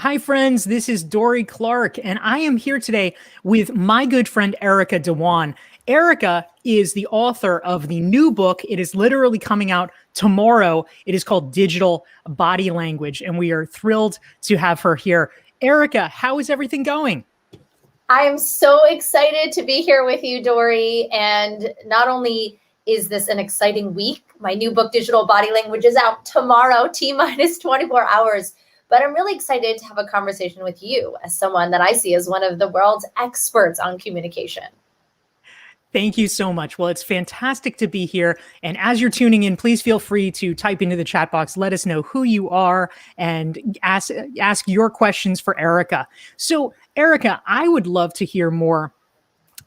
Hi, friends. This is Dorie Clark, and I am here today with my good friend Erica Dhawan. Erica is the author of the new book. It is literally coming out tomorrow. It is called Digital Body Language, and we are thrilled to have her here. Erica, how is everything going? I am so excited to be here with you, Dorie. And not only is this an exciting week, my new book, Digital Body Language, is out tomorrow, T minus 24 hours. But I'm really excited to have a conversation with you as someone that I see as one of the world's experts on communication. Thank you so much. Well, it's fantastic to be here. And as you're tuning in, please feel free to type into the chat box. Let us know who you are and ask your questions for Erica. So, Erica, I would love to hear more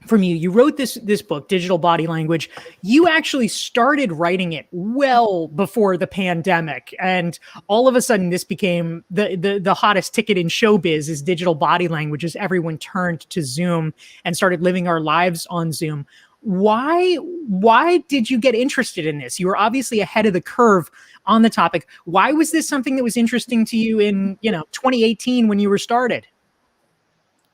from you. You wrote this book, Digital Body Language. You actually started writing it well before the pandemic, and all of a sudden, this became the hottest ticket in showbiz is digital body language as everyone turned to Zoom and started living our lives on Zoom. Why did you get interested in this? You were obviously ahead of the curve on the topic. Why was this something that was interesting to you in 2018 when you were started?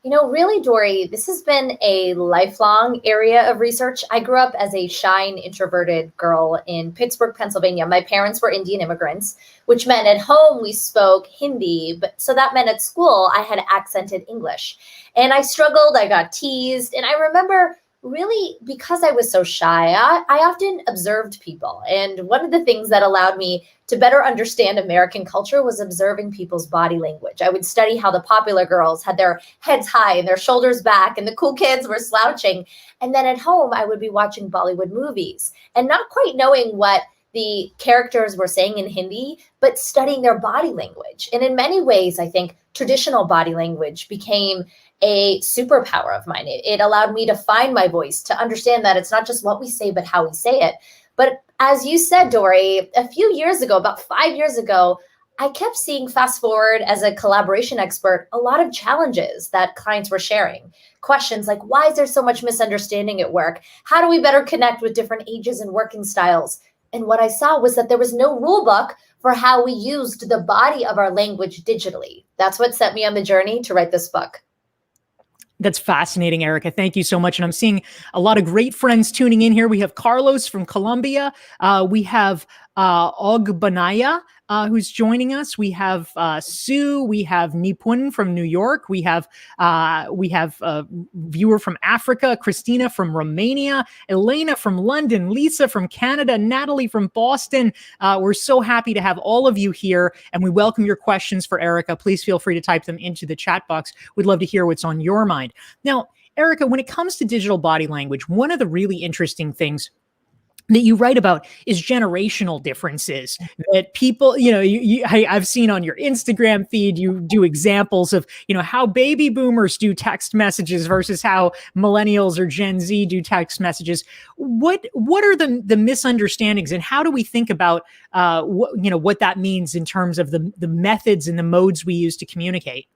Really, Dorie, this has been a lifelong area of research. I grew up as a shy and introverted girl in Pittsburgh, Pennsylvania. My parents were Indian immigrants, which meant at home we spoke Hindi. So that meant at school I had accented English. And I struggled, I got teased. And I remember really, because I was so shy, I often observed people. And one of the things that allowed me to better understand American culture was observing people's body language. I would study how the popular girls had their heads high and their shoulders back, and the cool kids were slouching. And then at home, I would be watching Bollywood movies and not quite knowing what the characters were saying in Hindi, but studying their body language. And in many ways, I think traditional body language became a superpower of mine. It allowed me to find my voice, to understand that it's not just what we say, but how we say it. But as you said, Dorie, a few years ago, about 5 years ago, I kept seeing, fast forward as a collaboration expert, a lot of challenges that clients were sharing. Questions like, why is there so much misunderstanding at work? How do we better connect with different ages and working styles? And what I saw was that there was no rule book for how we used the body of our language digitally. That's what set me on the journey to write this book. That's fascinating, Erica. Thank you so much. And I'm seeing a lot of great friends tuning in here. We have Carlos from Colombia. We have Ogbanaya, who's joining us. We have Sue. We have Nipun from New York. We have a viewer from Africa, Christina from Romania, Elena from London, Lisa from Canada, Natalie from Boston. We're so happy to have all of you here, and we welcome your questions for Erica. Please feel free to type them into the chat box. We'd love to hear what's on your mind. Now, Erica, when it comes to digital body language, one of the really interesting things that you write about is generational differences that people, I've seen on your Instagram feed, you do examples of, how baby boomers do text messages versus how millennials or Gen Z do text messages. What are the misunderstandings, and how do we think about, what that means in terms of the methods and the modes we use to communicate?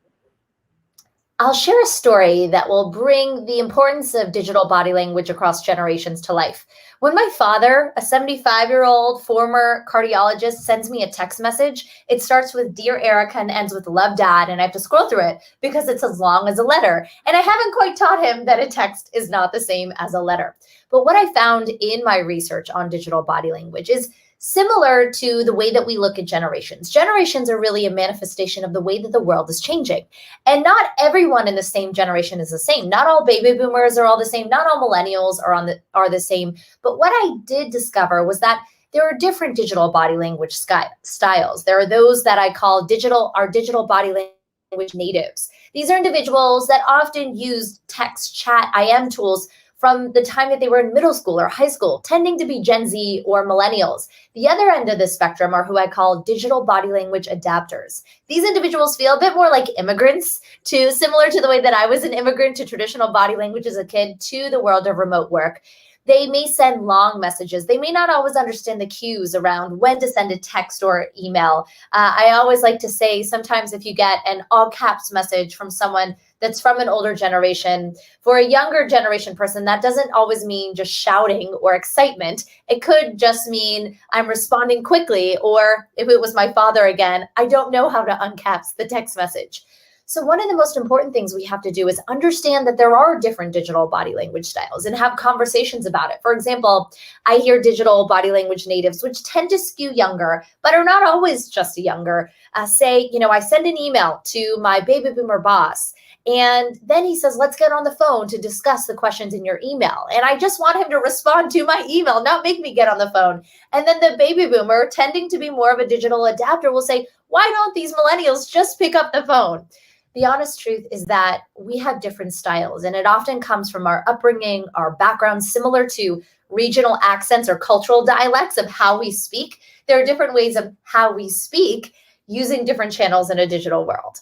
I'll share a story that will bring the importance of digital body language across generations to life. When my father, a 75-year-old former cardiologist, sends me a text message, it starts with "Dear Erica" and ends with "Love, Dad," and I have to scroll through it because it's as long as a letter. And I haven't quite taught him that a text is not the same as a letter. But what I found in my research on digital body language is similar to the way that we look at generations. Generations are really a manifestation of the way that the world is changing. And not everyone in the same generation is the same. Not all baby boomers are all the same. Not all millennials are the same. But what I did discover was that there are different digital body language styles. There are those that I call digital body language natives. These are individuals that often use text, chat, IM tools from the time that they were in middle school or high school, tending to be Gen Z or millennials. The other end of the spectrum are who I call digital body language adapters. These individuals feel a bit more like immigrants, similar to the way that I was an immigrant to traditional body language as a kid, to the world of remote work. They may send long messages. They may not always understand the cues around when to send a text or email. I always like to say sometimes if you get an all caps message from someone that's from an older generation, for a younger generation person, that doesn't always mean just shouting or excitement. It could just mean I'm responding quickly, or if it was my father again, I don't know how to uncaps the text message. So one of the most important things we have to do is understand that there are different digital body language styles and have conversations about it. For example, I hear digital body language natives, which tend to skew younger, but are not always just younger, say, I send an email to my baby boomer boss, and then he says, let's get on the phone to discuss the questions in your email. And I just want him to respond to my email, not make me get on the phone. And then the baby boomer, tending to be more of a digital adapter, will say, why don't these millennials just pick up the phone? The honest truth is that we have different styles, and it often comes from our upbringing, our background, similar to regional accents or cultural dialects of how we speak. There are different ways of how we speak using different channels in a digital world.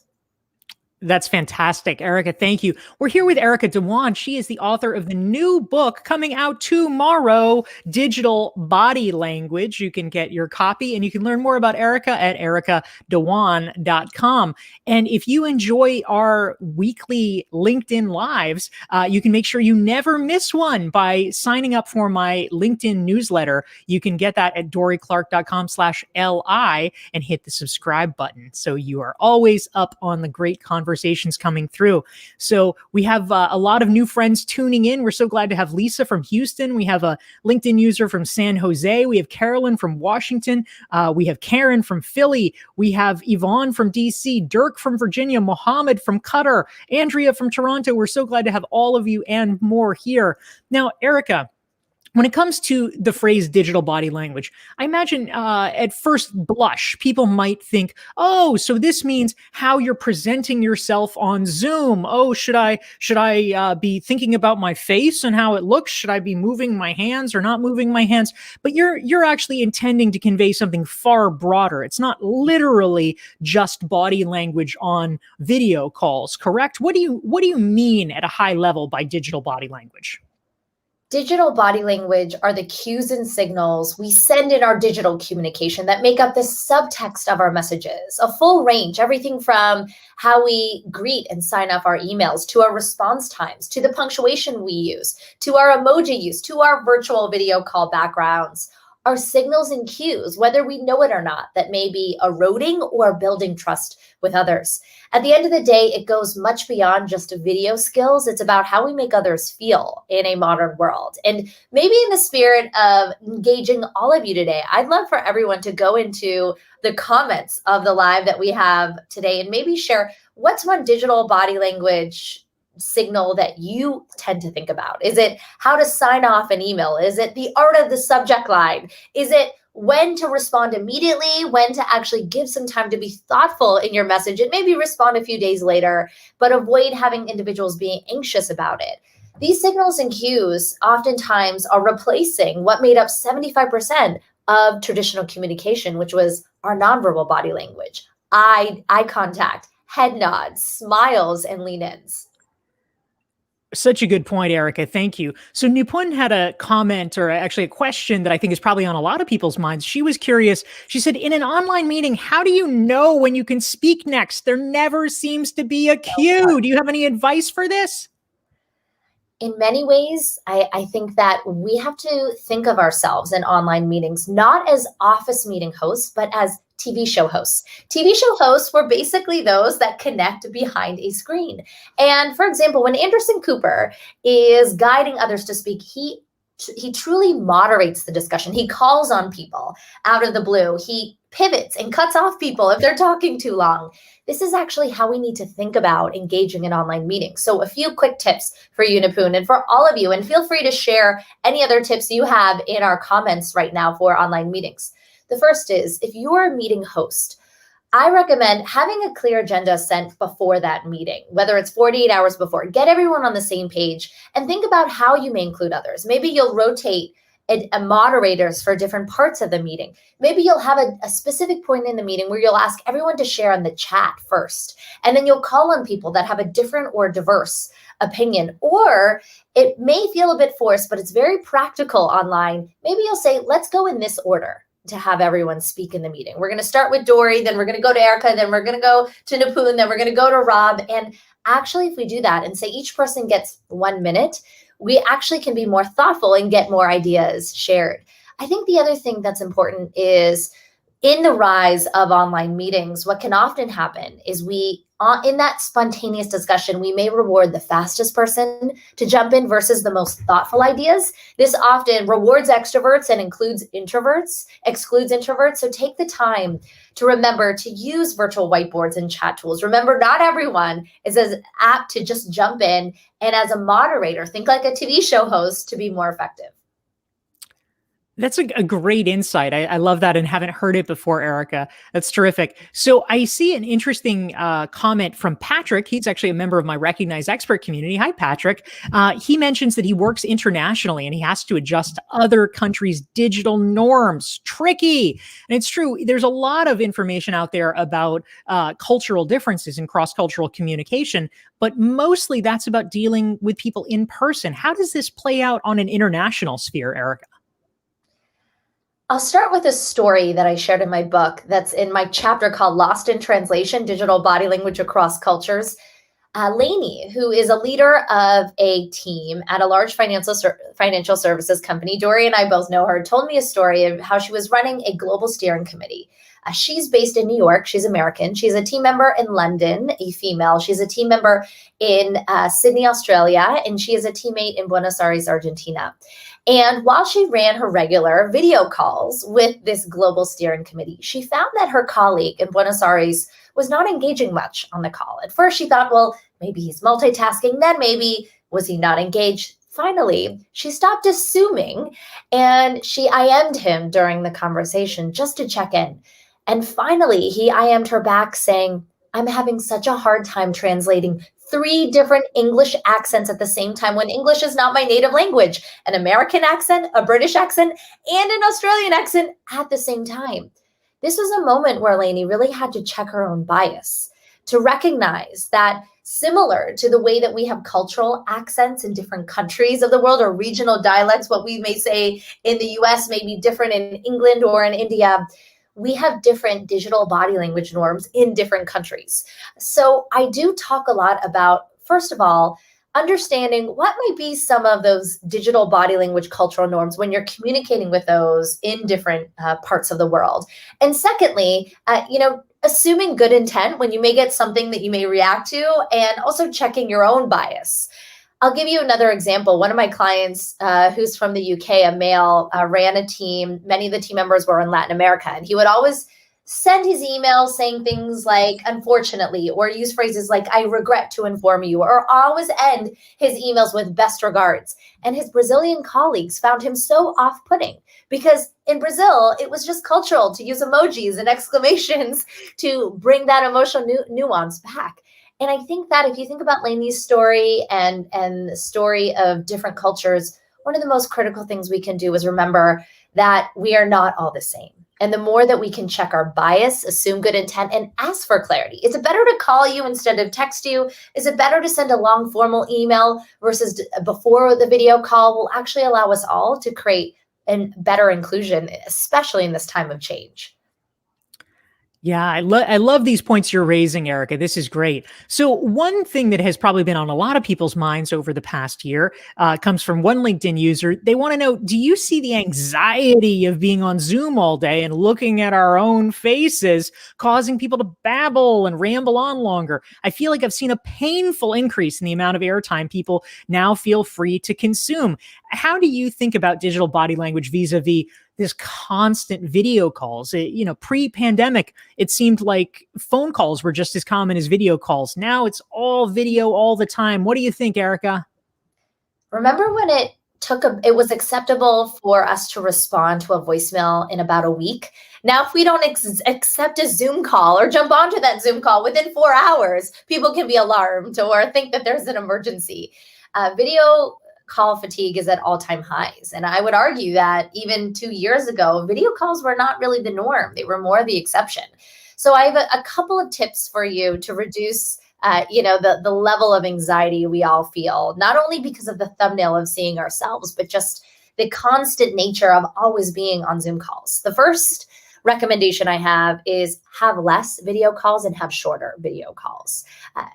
That's fantastic, Erica. Thank you. We're here with Erica Dhawan. She is the author of the new book coming out tomorrow, Digital Body Language. You can get your copy and you can learn more about Erica at ericadhawan.com. And if you enjoy our weekly LinkedIn Lives, you can make sure you never miss one by signing up for my LinkedIn newsletter. You can get that at dorieclark.com/LI and hit the subscribe button. So you are always up on the great conversations coming through. So we have a lot of new friends tuning in. We're so glad to have Lisa from Houston. We have a LinkedIn user from San Jose. We have Carolyn from Washington. We have Karen from Philly. We have Yvonne from DC, Dirk from Virginia, Mohammed from Qatar, Andrea from Toronto. We're so glad to have all of you and more here. Now, Erica, when it comes to the phrase digital body language, I imagine at first blush, people might think, oh, so this means how you're presenting yourself on Zoom. Oh, should I be thinking about my face and how it looks? Should I be moving my hands or not moving my hands? But you're actually intending to convey something far broader. It's not literally just body language on video calls, correct? What do you mean at a high level by digital body language? Digital body language are the cues and signals we send in our digital communication that make up the subtext of our messages, a full range, everything from how we greet and sign off our emails, to our response times, to the punctuation we use, to our emoji use, to our virtual video call backgrounds. Are signals and cues, whether we know it or not, that may be eroding or building trust with others. At the end of the day, it goes much beyond just video skills. It's about how we make others feel in a modern world. And maybe in the spirit of engaging all of you today, I'd love for everyone to go into the comments of the live that we have today and maybe share what's one digital body language signal that you tend to think about. Is it how to sign off an email? Is it the art of the subject line? Is it when to respond immediately, when to actually give some time to be thoughtful in your message and maybe respond a few days later, but avoid having individuals being anxious about it? These signals and cues oftentimes are replacing what made up 75% of traditional communication, which was our nonverbal body language, eye contact, head nods, smiles, and lean-ins. Such a good point, Erica. Thank you. So Nupun had a comment, or actually a question that I think is probably on a lot of people's minds. She was curious. She said, in an online meeting, how do you know when you can speak next? There never seems to be a cue. Do you have any advice for this? In many ways, I think that we have to think of ourselves in online meetings, not as office meeting hosts, but as TV show hosts. TV show hosts were basically those that connect behind a screen. And for example, when Anderson Cooper is guiding others to speak, he truly moderates the discussion. He calls on people out of the blue. He pivots and cuts off people if they're talking too long. This is actually how we need to think about engaging in online meetings. So a few quick tips for you, Nipun, and for all of you, and feel free to share any other tips you have in our comments right now for online meetings. The first is, if you're a meeting host, I recommend having a clear agenda sent before that meeting, whether it's 48 hours before. Get everyone on the same page and think about how you may include others. Maybe you'll rotate moderators for different parts of the meeting. Maybe you'll have a specific point in the meeting where you'll ask everyone to share in the chat first, and then you'll call on people that have a different or diverse opinion. Or it may feel a bit forced, but it's very practical online. Maybe you'll say, let's go in this order to have everyone speak in the meeting. We're going to start with Dorie, then we're going to go to Erica, then we're going to go to Nipun, then we're going to go to Rob. And actually, if we do that and say each person gets 1 minute, we actually can be more thoughtful and get more ideas shared. I think the other thing that's important is in the rise of online meetings, what can often happen is in that spontaneous discussion, we may reward the fastest person to jump in versus the most thoughtful ideas. This often rewards extroverts and excludes introverts. So take the time to remember to use virtual whiteboards and chat tools. Remember, not everyone is as apt to just jump in. And as a moderator, think like a TV show host to be more effective. That's a great insight. I love that and haven't heard it before, Erica. That's terrific. So I see an interesting comment from Patrick. He's actually a member of my Recognized Expert community. Hi, Patrick. He mentions that he works internationally and he has to adjust to other countries' digital norms. Tricky. And it's true. There's a lot of information out there about cultural differences in cross-cultural communication, but mostly that's about dealing with people in person. How does this play out on an international sphere, Erica? I'll start with a story that I shared in my book that's in my chapter called Lost in Translation, Digital Body Language Across Cultures. Lainey, who is a leader of a team at a large financial services company, Dorie and I both know her, told me a story of how she was running a global steering committee. She's based in New York. She's American. She's a team member in London, a female. She's a team member in Sydney, Australia, and she is a teammate in Buenos Aires, Argentina. And while she ran her regular video calls with this global steering committee, she found that her colleague in Buenos Aires was not engaging much on the call. At first, she thought, well, maybe he's multitasking. Then maybe was he not engaged? Finally, she stopped assuming and she IM'd him during the conversation just to check in. And finally, he IM'd her back saying, I'm having such a hard time translating 3 different English accents at the same time when English is not my native language, an American accent, a British accent, and an Australian accent at the same time. This was a moment where Lainey really had to check her own bias, to recognize that similar to the way that we have cultural accents in different countries of the world or regional dialects, what we may say in the US may be different in England or in India, we have different digital body language norms in different countries. So I do talk a lot about, first of all, understanding what might be some of those digital body language cultural norms when you're communicating with those in different parts of the world. And secondly, assuming good intent when you may get something that you may react to, and also checking your own bias. I'll give you another example. One of my clients who's from the UK, a male, ran a team. Many of the team members were in Latin America, and he would always send his emails saying things like, unfortunately, or use phrases like, I regret to inform you, or always end his emails with best regards. And his Brazilian colleagues found him so off-putting because in Brazil, it was just cultural to use emojis and exclamations to bring that emotional nuance back. And I think that if you think about Lainey's story and the story of different cultures, one of the most critical things we can do is remember that we are not all the same. And the more that we can check our bias, assume good intent, and ask for clarity. Is it better to call you instead of text you? Is it better to send a long formal email versus before the video call will actually allow us all to create a better inclusion, especially in this time of change. Yeah, I love these points you're raising, Erica. This is great. So one thing that has probably been on a lot of people's minds over the past year comes from one LinkedIn user. They want to know, do you see the anxiety of being on Zoom all day and looking at our own faces causing people to babble and ramble on longer? I feel like I've seen a painful increase in the amount of airtime people now feel free to consume. How do you think about digital body language vis-a-vis this constant video calls? Pre-pandemic, it seemed like phone calls were just as common as video calls. Now it's all video all the time. What do you think, Erica? Remember when it was acceptable for us to respond to a voicemail in about a week? Now, if we don't accept a Zoom call or jump onto that Zoom call within 4 hours, people can be alarmed or think that there's an emergency. Video call fatigue is at all-time highs. And I would argue that even 2 years ago, video calls were not really the norm. They were more the exception. So I have a couple of tips for you to reduce the level of anxiety we all feel, not only because of the thumbnail of seeing ourselves, but just the constant nature of always being on Zoom calls. The first recommendation I have is have less video calls and have shorter video calls.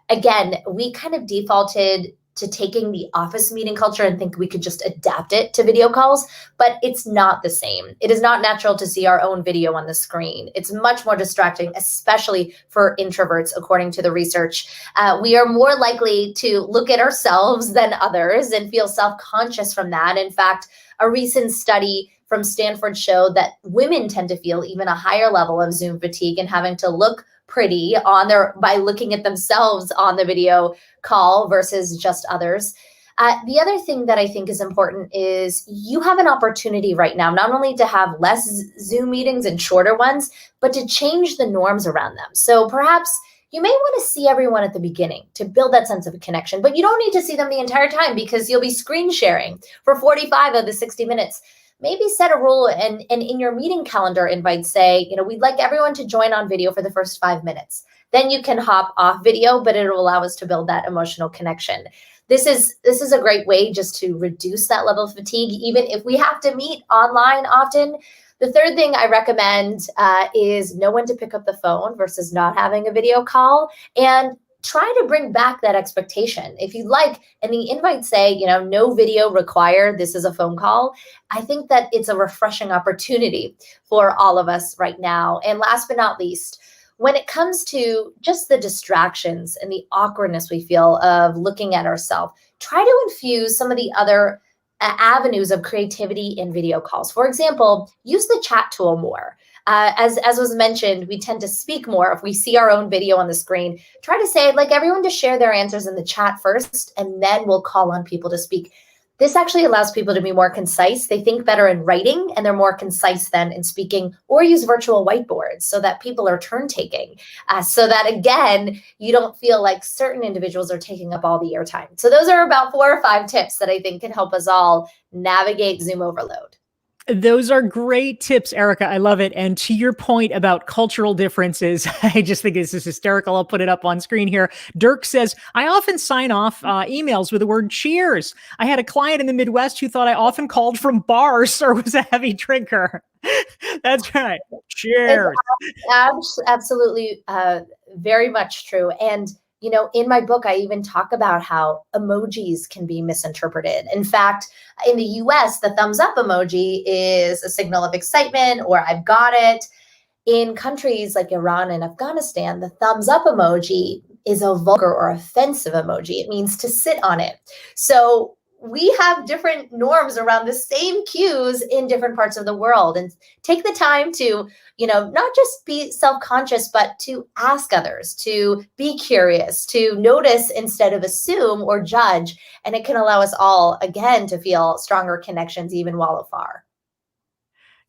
Again, we kind of defaulted to taking the office meeting culture and think we could just adapt it to video calls, but it's not the same. It is not natural to see our own video on the screen. It's much more distracting, especially for introverts, according to the research. We are more likely to look at ourselves than others and feel self-conscious from that. In fact, a recent study from Stanford showed that women tend to feel even a higher level of Zoom fatigue and having to look pretty by looking at themselves on the video call versus just others. The other thing that I think is important is you have an opportunity right now, not only to have less Zoom meetings and shorter ones, but to change the norms around them. So perhaps you may want to see everyone at the beginning to build that sense of connection, but you don't need to see them the entire time because you'll be screen sharing for 45 of the 60 minutes. Maybe set a rule and in your meeting calendar invite, say, we'd like everyone to join on video for the first 5 minutes. Then you can hop off video, but it'll allow us to build that emotional connection. This is a great way just to reduce that level of fatigue, even if we have to meet online often. The third thing I recommend is know when to pick up the phone versus not having a video call, and try to bring back that expectation. If you'd like, and the invite say, no video required, this is a phone call, I think that it's a refreshing opportunity for all of us right now. And last but not least, when it comes to just the distractions and the awkwardness we feel of looking at ourselves, try to infuse some of the other avenues of creativity in video calls. For example, use the chat tool more. As was mentioned, we tend to speak more if we see our own video on the screen. Try to say, I'd like everyone to share their answers in the chat first, and then we'll call on people to speak. This actually allows people to be more concise. They think better in writing, and they're more concise than in speaking, or use virtual whiteboards so that people are turn taking, so that, again, you don't feel like certain individuals are taking up all the airtime. So those are about 4 or 5 tips that I think can help us all navigate Zoom overload. Those are great tips, Erica. I love it. And to your point about cultural differences, I just think this is hysterical. I'll put it up on screen here. Dirk says, I often sign off emails with the word cheers. I had a client in the Midwest who thought I often called from bars or was a heavy drinker. That's right. Cheers. It's absolutely very much true. And in my book, I even talk about how emojis can be misinterpreted. In fact, in the US, the thumbs up emoji is a signal of excitement or I've got it. In countries like Iran and Afghanistan, the thumbs up emoji is a vulgar or offensive emoji. It means to sit on it. So we have different norms around the same cues in different parts of the world, and take the time to, not just be self-conscious, but to ask others, to be curious, to notice instead of assume or judge. And it can allow us all, again, to feel stronger connections even while afar.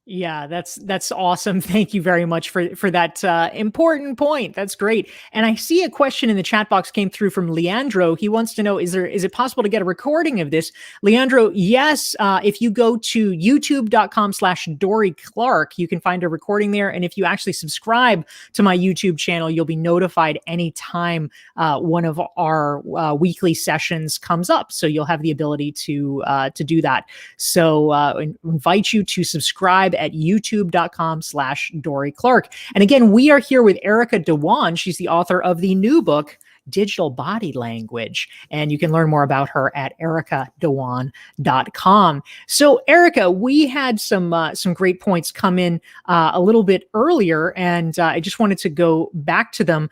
Yeah, that's awesome. Thank you very much for that important point. That's great. And I see a question in the chat box came through from Leandro. He wants to know, is it possible to get a recording of this? Leandro, yes. If you go to youtube.com/Dorie Clark, you can find a recording there. And if you actually subscribe to my YouTube channel, you'll be notified anytime one of our weekly sessions comes up. So you'll have the ability to do that. So invite you to subscribe at youtube.com/Dorie Clark. And again, we are here with Erica Dhawan. She's the author of the new book, Digital Body Language. And you can learn more about her at ericadhawan.com. So Erica, we had some great points come in a little bit earlier, and I just wanted to go back to them.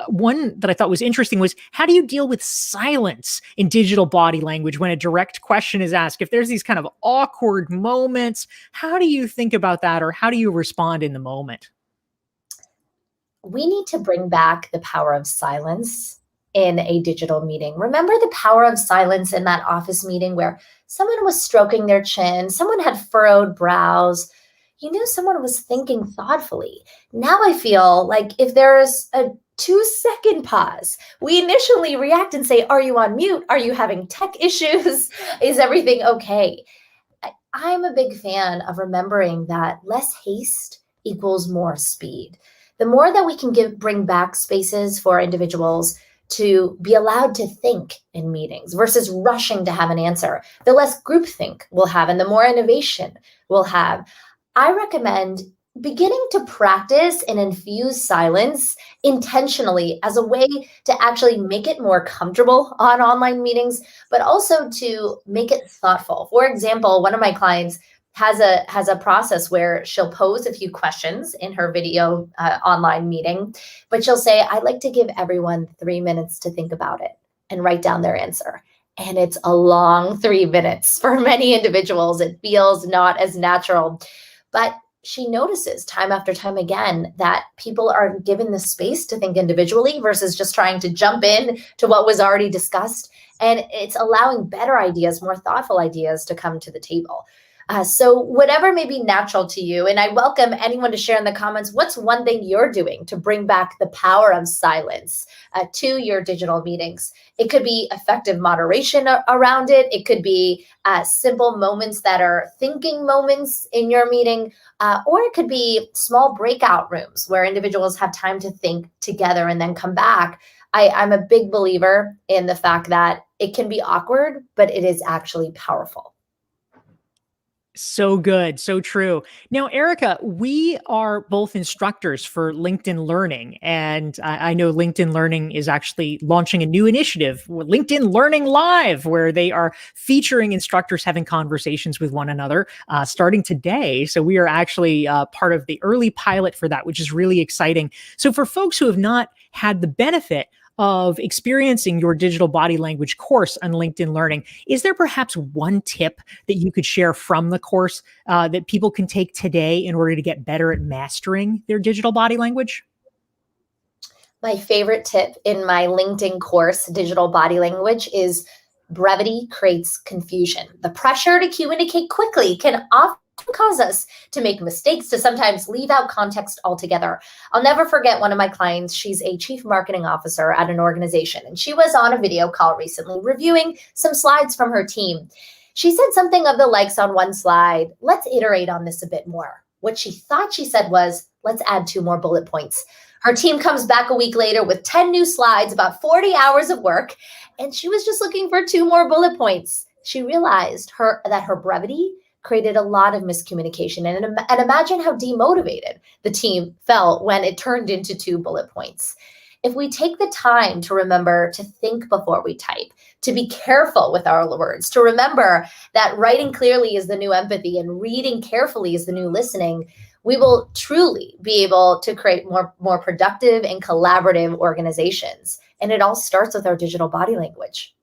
One that I thought was interesting was, how do you deal with silence in digital body language when a direct question is asked? If there's these kind of awkward moments, how do you think about that, or how do you respond in the moment? We need to bring back the power of silence in a digital meeting. Remember the power of silence in that office meeting where someone was stroking their chin, someone had furrowed brows. you knew someone was thinking thoughtfully. Now I feel like if there's a 2-second pause, we initially react and say, are you on mute? Are you having tech issues? Is everything okay? I'm a big fan of remembering that less haste equals more speed. The more that we can bring back spaces for individuals to be allowed to think in meetings versus rushing to have an answer, the less groupthink we'll have and the more innovation we'll have. I recommend beginning to practice and infuse silence intentionally as a way to actually make it more comfortable on online meetings, but also to make it thoughtful. For example, one of my clients has a process where she'll pose a few questions in her video online meeting, but she'll say, I'd like to give everyone 3 minutes to think about it and write down their answer. And it's a long 3 minutes. For many individuals, it feels not as natural, but she notices time after time again that people are given the space to think individually versus just trying to jump in to what was already discussed. And it's allowing better ideas, more thoughtful ideas to come to the table. So whatever may be natural to you, and I welcome anyone to share in the comments, what's one thing you're doing to bring back the power of silence to your digital meetings? It could be effective moderation around it. It could be simple moments that are thinking moments in your meeting, or it could be small breakout rooms where individuals have time to think together and then come back. I'm a big believer in the fact that it can be awkward, but it is actually powerful. So good. So true. Now, Erica, we are both instructors for LinkedIn Learning. And I know LinkedIn Learning is actually launching a new initiative, LinkedIn Learning Live, where they are featuring instructors having conversations with one another starting today. So we are actually part of the early pilot for that, which is really exciting. So for folks who have not had the benefit of experiencing your digital body language course on LinkedIn Learning, is there perhaps one tip that you could share from the course that people can take today in order to get better at mastering their digital body language? My favorite tip in my LinkedIn course, Digital Body Language, is brevity creates confusion. The pressure to communicate quickly can often cause us to make mistakes, to sometimes leave out context altogether. I'll never forget one of my clients. She's a chief marketing officer at an organization, and she was on a video call recently reviewing some slides from her team. She said something of the likes on one slide, let's iterate on this a bit more. What she thought she said was, let's add 2 more bullet points. Her team comes back a week later with 10 new slides, about 40 hours of work, and she was just looking for 2 more bullet points. She realized that her brevity created a lot of miscommunication. And imagine how demotivated the team felt when it turned into 2 bullet points. If we take the time to remember to think before we type, to be careful with our words, to remember that writing clearly is the new empathy and reading carefully is the new listening, we will truly be able to create more productive and collaborative organizations. And it all starts with our digital body language.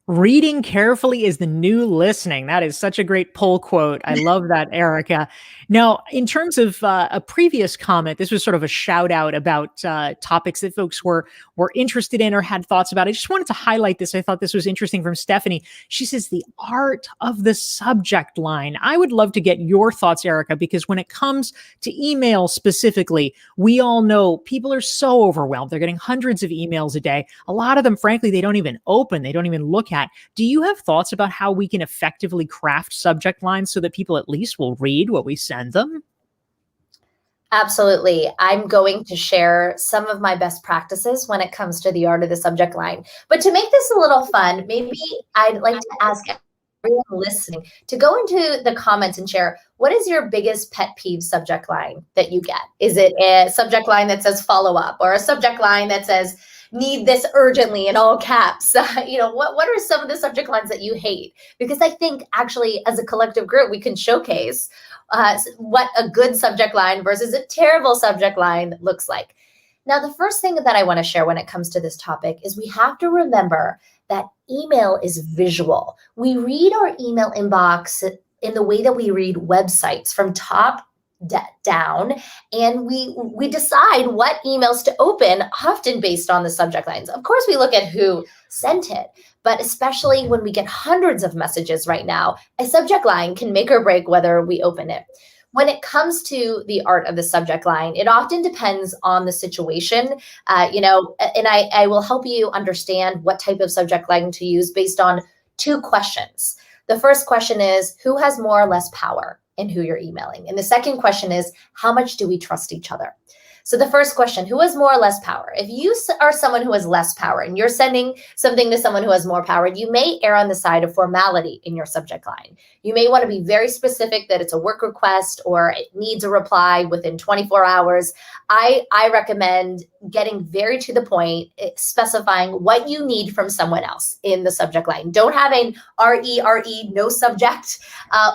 Reading carefully is the new listening. That is such a great pull quote. I love that, Erica. Now, in terms of a previous comment, this was sort of a shout out about topics that folks were interested in or had thoughts about. I just wanted to highlight this. I thought this was interesting from Stephanie. She says the art of the subject line. I would love to get your thoughts, Erica, because when it comes to email specifically, we all know people are so overwhelmed. They're getting hundreds of emails a day. A lot of them, frankly, they don't even open. They don't even look at. Do you have thoughts about how we can effectively craft subject lines so that people at least will read what we send them? Absolutely. I'm going to share some of my best practices when it comes to the art of the subject line. But to make this a little fun, maybe I'd like to ask everyone listening to go into the comments and share, what is your biggest pet peeve subject line that you get? Is it a subject line that says follow up, or a subject line that says need this urgently in all caps? What are some of the subject lines that you hate? Because I think actually as a collective group, we can showcase what a good subject line versus a terrible subject line looks like. Now, the first thing that I want to share when it comes to this topic is we have to remember that email is visual. We read our email inbox in the way that we read websites, from top down, and we decide what emails to open, often based on the subject lines. Of course, we look at who sent it, but especially when we get hundreds of messages right now, a subject line can make or break whether we open it. When it comes to the art of the subject line, it often depends on the situation, and I will help you understand what type of subject line to use based on two questions. The first question is, who has more or less power in who you're emailing? And the second question is, how much do we trust each other? So the first question, who has more or less power? If you are someone who has less power and you're sending something to someone who has more power, you may err on the side of formality in your subject line. You may want to be very specific that it's a work request or it needs a reply within 24 hours. I recommend getting very to the point, specifying what you need from someone else in the subject line. Don't have an RERE, no subject,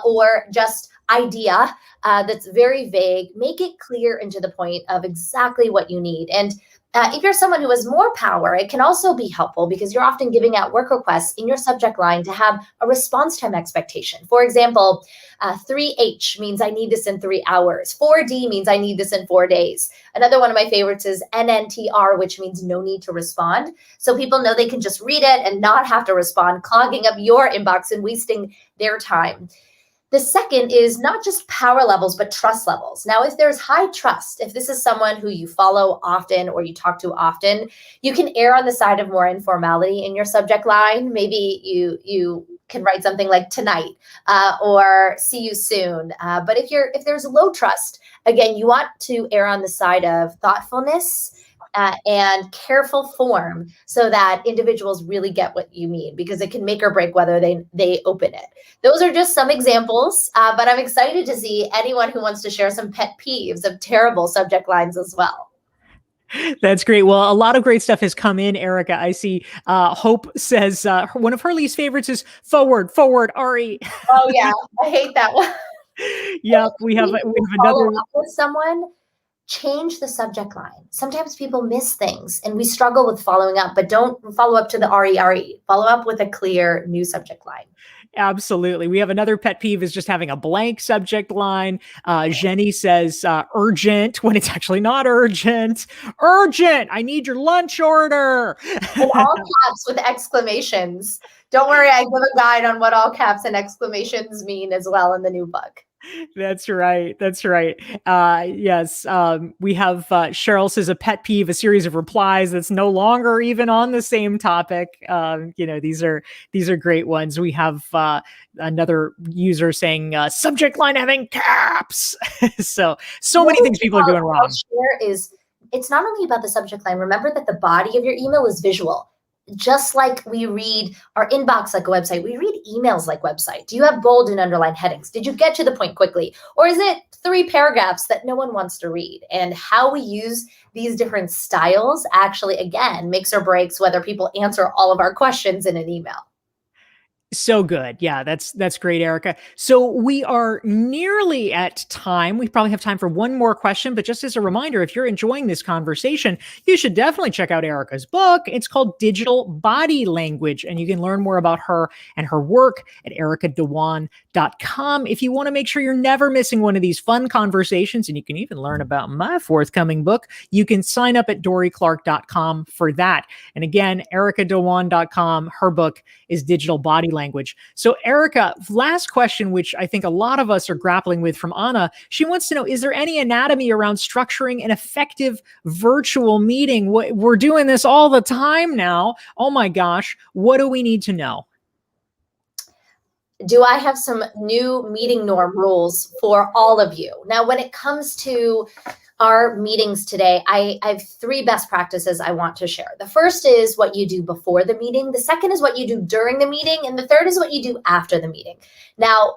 or just idea that's very vague. Make it clear and to the point of exactly what you need. And if you're someone who has more power, it can also be helpful because you're often giving out work requests in your subject line to have a response time expectation. For example, 3H means I need this in 3 hours. 4D means I need this in 4 days. Another one of my favorites is NNTR, which means no need to respond. So people know they can just read it and not have to respond, clogging up your inbox and wasting their time. The second is not just power levels, but trust levels. Now, if there's high trust, if this is someone who you follow often or you talk to often, you can err on the side of more informality in your subject line. Maybe you can write something like tonight or see you soon. But if there's low trust, again, you want to err on the side of thoughtfulness and careful form so that individuals really get what you mean, because it can make or break whether they open it. Those are just some examples, but I'm excited to see anyone who wants to share some pet peeves of terrible subject lines as well. That's great. Well, a lot of great stuff has come in, Erica. I see Hope says one of her least favorites is forward, RE. Oh, yeah. I hate that one. Yeah, we have another up with someone. Change the subject line. Sometimes people miss things and we struggle with following up, but don't follow up to the RERE. Follow up with a clear new subject line. Absolutely. We have another pet peeve is just having a blank subject line. Jenny says urgent when it's actually not urgent. Urgent. I need your lunch order. In all caps with exclamations. Don't worry, I give a guide on what all caps and exclamations mean as well in the new book. That's right. That's right. Yes. We have Cheryl says a pet peeve, a series of replies that's no longer even on the same topic. These are great ones. We have another user saying subject line having caps. so many things people are doing wrong. It's not only about the subject line. Remember that the body of your email is visual. Just like we read our inbox like a website, we read emails like website. Do you have bold and underlined headings? Did you get to the point quickly? Or is it 3 paragraphs that no one wants to read? And how we use these different styles actually, again, makes or breaks whether people answer all of our questions in an email. So good. Yeah, that's great, Erica. So we are nearly at time. We probably have time for one more question, but just as a reminder, if you're enjoying this conversation, you should definitely check out Erica's book. It's called Digital Body Language, and you can learn more about her and her work at ericadhawan.com. If you want to make sure you're never missing one of these fun conversations, and you can even learn about my forthcoming book, you can sign up at dorieclark.com for that. And again, ericadhawan.com, her book is Digital Body Language. So Erica, last question, which I think a lot of us are grappling with from Anna. She wants to know, is there any anatomy around structuring an effective virtual meeting? We're doing this all the time now. Oh my gosh. What do we need to know? Do I have some new meeting norm rules for all of you? Now, when it comes to our meetings today, I have 3 best practices I want to share. The first is what you do before the meeting. The second is what you do during the meeting. And the third is what you do after the meeting. Now,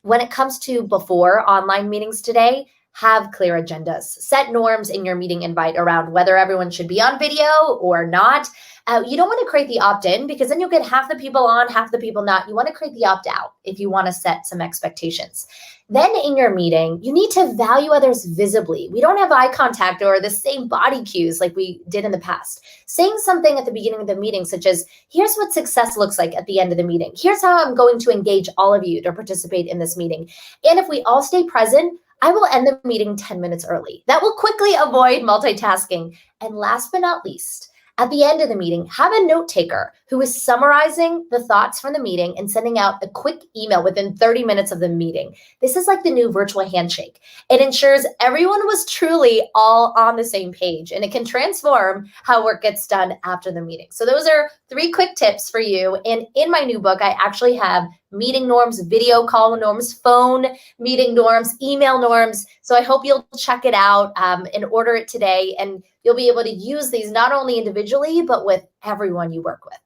when it comes to before online meetings today, have clear agendas. Set norms in your meeting invite around whether everyone should be on video or not. You don't want to create the opt-in because then you'll get half the people on, half the people not. You want to create the opt-out if you want to set some expectations. Then in your meeting, you need to value others visibly. We don't have eye contact or the same body cues like we did in the past. Saying something at the beginning of the meeting, such as, here's what success looks like at the end of the meeting. Here's how I'm going to engage all of you to participate in this meeting. And if we all stay present, I will end the meeting 10 minutes early. That will quickly avoid multitasking. And last but not least, At the end of the meeting, have a note taker who is summarizing the thoughts from the meeting and sending out a quick email within 30 minutes of the meeting. This is like the new virtual handshake. It ensures everyone was truly all on the same page, and it can transform how work gets done after the meeting. So those are 3 quick tips for you. And in my new book, I actually have meeting norms, video call norms, phone meeting norms, email norms. So I hope you'll check it out and order it today. And you'll be able to use these not only individually, but with everyone you work with.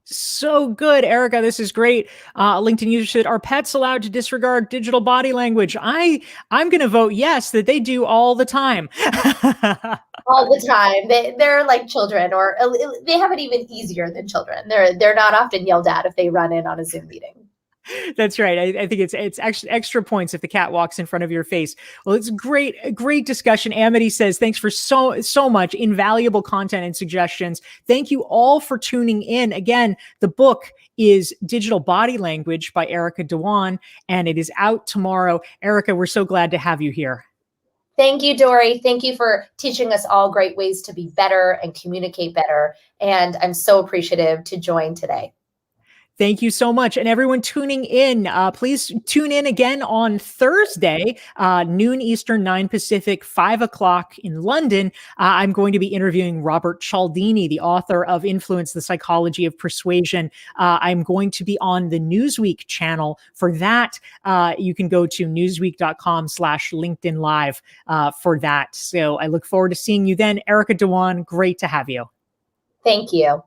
So good, Erica. This is great. LinkedIn user said, "Are pets allowed to disregard digital body language?" I'm going to vote yes, that they do all the time. All the time. They're like children, or they have it even easier than children. They're not often yelled at if they run in on a Zoom meeting. That's right. I think it's actually extra points if the cat walks in front of your face. Well, it's a great discussion. Amity says, thanks for so much invaluable content and suggestions. Thank you all for tuning in. Again, the book is Digital Body Language by Erica Dhawan, and it is out tomorrow. Erica, we're so glad to have you here. Thank you, Dorie. Thank you for teaching us all great ways to be better and communicate better. And I'm so appreciative to join today. Thank you so much. And everyone tuning in, please tune in again on Thursday, noon Eastern, 9 Pacific, 5 o'clock in London. I'm going to be interviewing Robert Cialdini, the author of Influence, The Psychology of Persuasion. I'm going to be on the Newsweek channel. For that, you can go to newsweek.com/LinkedIn Live for that. So I look forward to seeing you then. Erica Dhawan, great to have you. Thank you.